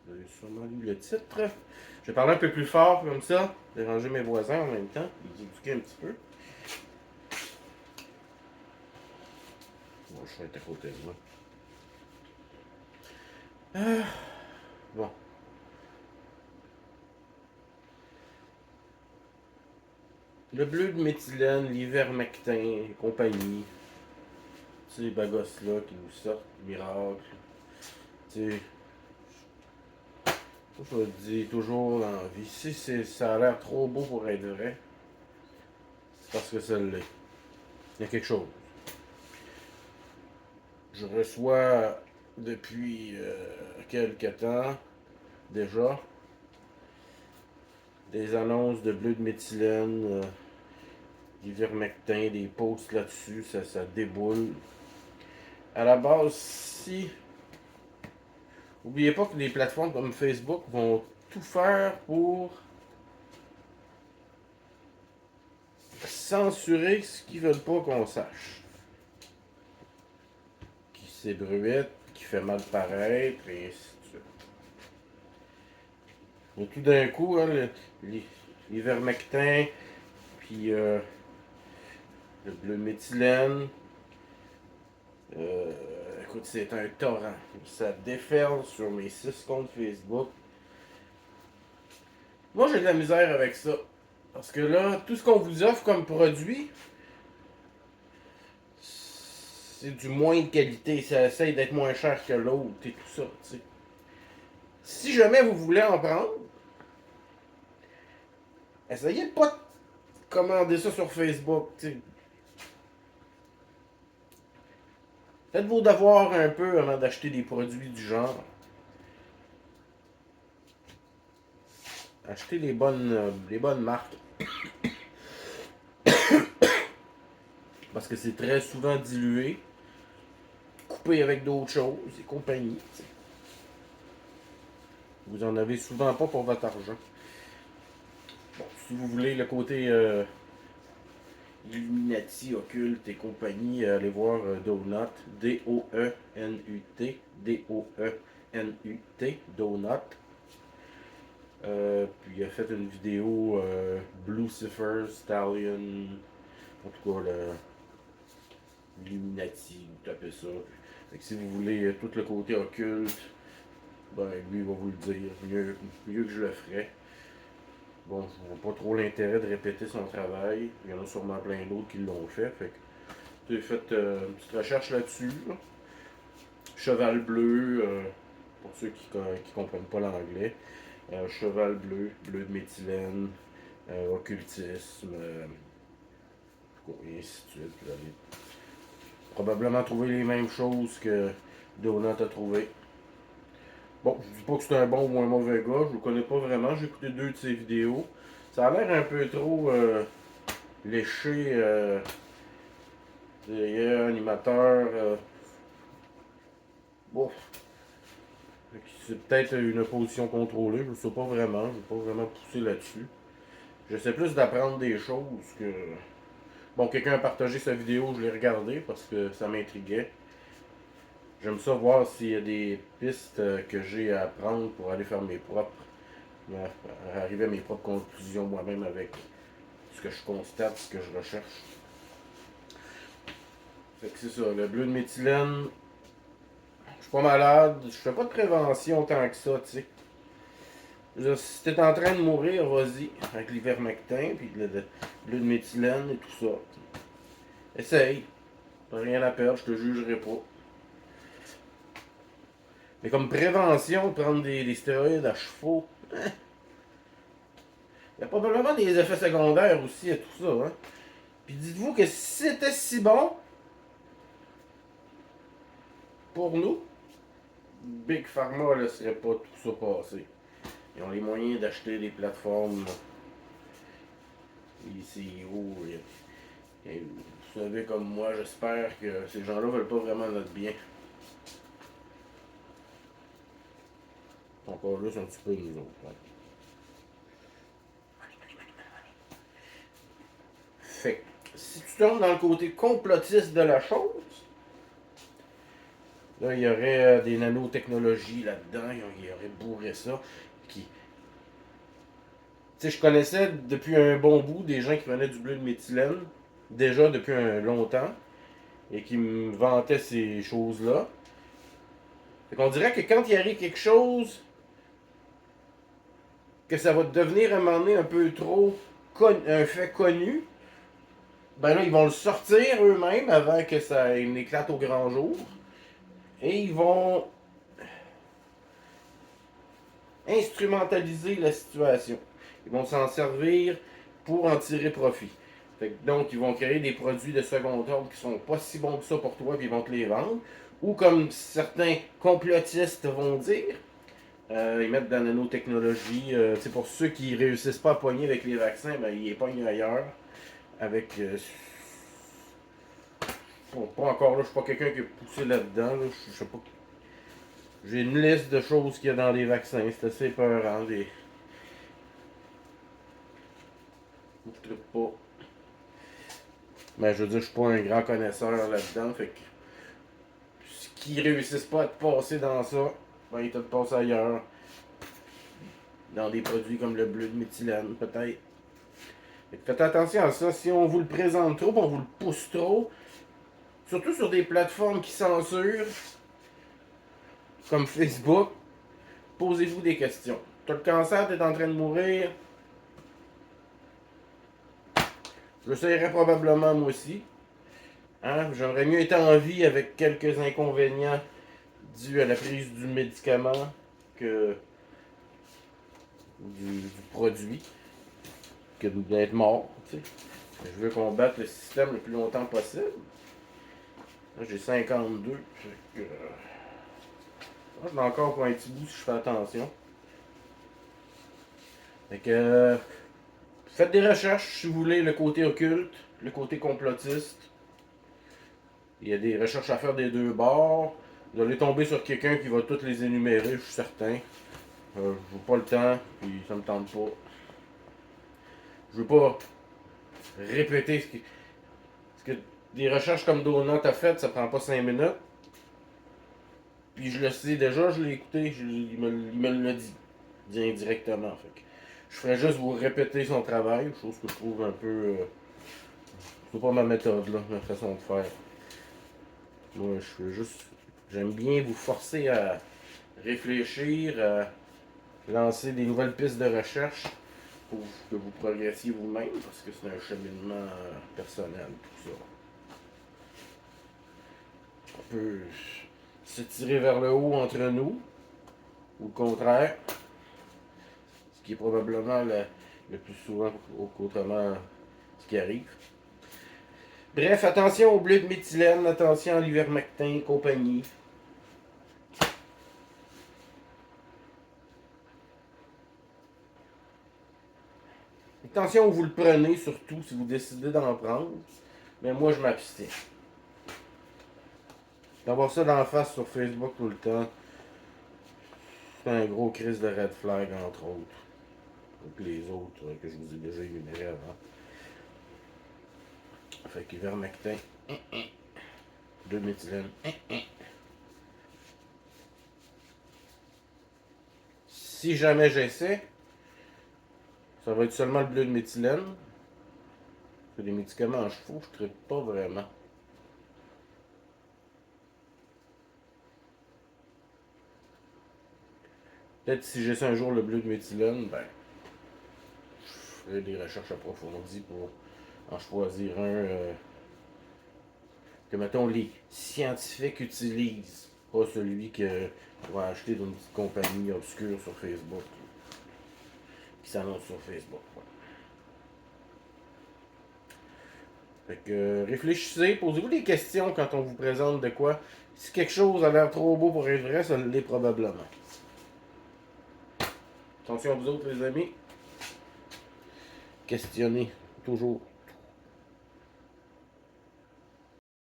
Vous avez sûrement lu le titre. Je vais parler un peu plus fort comme ça, déranger mes voisins en même temps, les éduquer un petit peu. Bon, je vais être à côté de moi. Bon. Le bleu de méthylène, l'ivermectin et compagnie. Ces bagosses-là qui nous sortent, miracle. Tu sais, je le dis toujours dans la vie, si ça a l'air trop beau pour être vrai, c'est parce que ça l'est. Il y a quelque chose. Je reçois depuis quelques temps déjà des annonces de bleu de méthylène, d'ivermectin, des posts là-dessus, ça déboule. À la base, si. N'oubliez pas que les plateformes comme Facebook vont tout faire pour censurer ce qu'ils veulent pas qu'on sache. Qui s'ébruite, qui fait mal paraître, et ainsi de suite. Mais tout d'un coup, hein, l'ivermectin, puis le bleu méthylène, écoute, c'est un torrent. Ça déferle sur mes 6 comptes Facebook. Moi, j'ai de la misère avec ça. Parce que là, tout ce qu'on vous offre comme produit, c'est du moins de qualité. Ça essaye d'être moins cher que l'autre et tout ça, tu sais. Si jamais vous voulez en prendre, essayez de pas commander ça sur Facebook, tu sais. Faites vos devoirs un peu avant d'acheter des produits du genre. Achetez les bonnes marques. Parce que c'est très souvent dilué, coupé avec d'autres choses et compagnie. T'sais. Vous en avez souvent pas pour votre argent. Bon, si vous voulez le côté Illuminati, occulte et compagnie, allez voir Donut, D-O-E-N-U-T, D-O-E-N-U-T, Donut. Puis il a fait une vidéo Lucifer, Stallion, en tout cas l'Illuminati, vous tapez ça. Fait que si vous voulez tout le côté occulte, ben lui il va vous le dire, mieux que je le ferais. Bon, je vois pas trop l'intérêt de répéter son travail. Il y en a sûrement plein d'autres qui l'ont fait. Fait que j'ai fait une petite recherche là-dessus. Là. Cheval bleu, pour ceux qui comprennent pas l'anglais. Cheval bleu, bleu de méthylène, occultisme, et ainsi de suite. Vous allez probablement trouver les mêmes choses que Donut a trouvé. Bon, je dis pas que c'est un bon ou un mauvais gars, je le connais pas vraiment, j'ai écouté 2 de ses vidéos. Ça a l'air un peu trop léché, animateur. Bon, c'est peut-être une position contrôlée, je ne sais pas vraiment, je ne vais pas vraiment pousser là-dessus. J'essaie plus d'apprendre des choses que. Bon, quelqu'un a partagé sa vidéo, je l'ai regardé parce que ça m'intriguait. J'aime ça voir s'il y a des pistes que j'ai à apprendre pour aller faire mes propres. Arriver à mes propres conclusions moi-même avec ce que je constate, ce que je recherche. Fait que c'est ça, le bleu de méthylène, je suis pas malade, je fais pas de prévention tant que ça, tu sais. Si t'es en train de mourir, vas-y, avec l'ivermectin, puis le bleu de méthylène et tout ça. Essaye, t'as rien à perdre, je te jugerai pas. Mais comme prévention, prendre des stéroïdes à chevaux, il y a probablement des effets secondaires aussi à tout ça. Hein. Puis dites-vous que si c'était si bon pour nous, Big Pharma ne laisserait pas tout ça passer. Ils ont les moyens d'acheter des plateformes, les CEO. Et vous savez comme moi, j'espère que ces gens-là ne veulent pas vraiment notre bien. Encore juste un petit peu nous autres. Hein. Fait que, si tu tombes dans le côté complotiste de la chose, Là, il y aurait des nanotechnologies là-dedans. Il aurait bourré ça. Qui... Tu sais, je connaissais depuis un bon bout des gens qui prenaient du bleu de méthylène, déjà depuis un longtemps, et qui me vantaient ces choses-là. Fait qu'on dirait que quand il arrive quelque chose, que ça va devenir à un moment donné un peu trop un fait connu, ben là, ils vont le sortir eux-mêmes avant que ça éclate au grand jour. Et ils vont instrumentaliser la situation. Ils vont s'en servir pour en tirer profit. Donc, ils vont créer des produits de second ordre qui sont pas si bons que ça pour toi, puis ils vont te les vendre. Ou comme certains complotistes vont dire, ils mettent de la nanotechnologie. C'est pour ceux qui réussissent pas à pogner avec les vaccins, ben, ils les pognent ailleurs. Avec. Pas encore là, je suis pas quelqu'un qui est poussé là-dedans. Là, je sais pas. J'ai une liste de choses qu'il y a dans les vaccins. C'est assez peurant. Je ne pas. Mais je veux dire, je suis pas un grand connaisseur là-dedans. Fait que. Qui réussissent pas à te passer dans ça, ben ils te passent ailleurs. Dans des produits comme le bleu de méthylène, peut-être. Faites attention à ça. Si on vous le présente trop, on vous le pousse trop, surtout sur des plateformes qui censurent, comme Facebook, posez-vous des questions. T'as le cancer, t'es en train de mourir. Je l'essayerais probablement moi aussi. Hein? J'aimerais mieux être en vie avec quelques inconvénients dus à la prise du médicament que du produit, que d'être mort. T'sais. Je veux combattre le système le plus longtemps possible. Là, j'ai 52. Fait que, je suis encore pour un petit bout si je fais attention. Fait que, faites des recherches si vous voulez le côté occulte, le côté complotiste. Il y a des recherches à faire des deux bords. Vous allez tomber sur quelqu'un qui va toutes les énumérer, je suis certain. Je n'ai pas le temps, puis ça me tente pas. Je veux pas répéter ce que des recherches comme Donut a fait, ça prend pas 5 minutes. Puis je le sais déjà, je l'ai écouté, il me l'a dit indirectement. Fait que je ferais juste vous répéter son travail, chose que je trouve un peu. C'est pas ma méthode, là, ma façon de faire. Moi, je fais juste. J'aime bien vous forcer à réfléchir, à lancer des nouvelles pistes de recherche pour que vous progressiez vous-même, parce que c'est un cheminement personnel, tout ça. On peut se tirer vers le haut entre nous, ou le contraire, ce qui est probablement le plus souvent qu'autrement ce qui arrive. Bref, attention au bleu de méthylène, attention à l'ivermectin et compagnie. Attention où vous le prenez, surtout si vous décidez d'en prendre. Mais moi, je m'abstiens. D'avoir ça d'en face sur Facebook tout le temps, c'est un gros crise de red flag, entre autres. Donc les autres que je vous ai déjà énumérés avant. Fait qu'ivermectin, 2 méthylène. Si jamais j'essaie, ça va être seulement le bleu de méthylène. C'est des médicaments en chevaux, je ne traite pas vraiment. Peut-être si j'essaie un jour le bleu de méthylène, ben, je ferai des recherches approfondies pour en choisir un que, mettons, les scientifiques utilisent. Pas celui que on va acheter d'une petite compagnie obscure sur Facebook. Qui s'annonce sur Facebook. Ouais. Fait que réfléchissez, posez-vous des questions quand on vous présente de quoi. Si quelque chose a l'air trop beau pour être vrai, ça l'est probablement. Attention à vous autres, les amis. Questionnez toujours.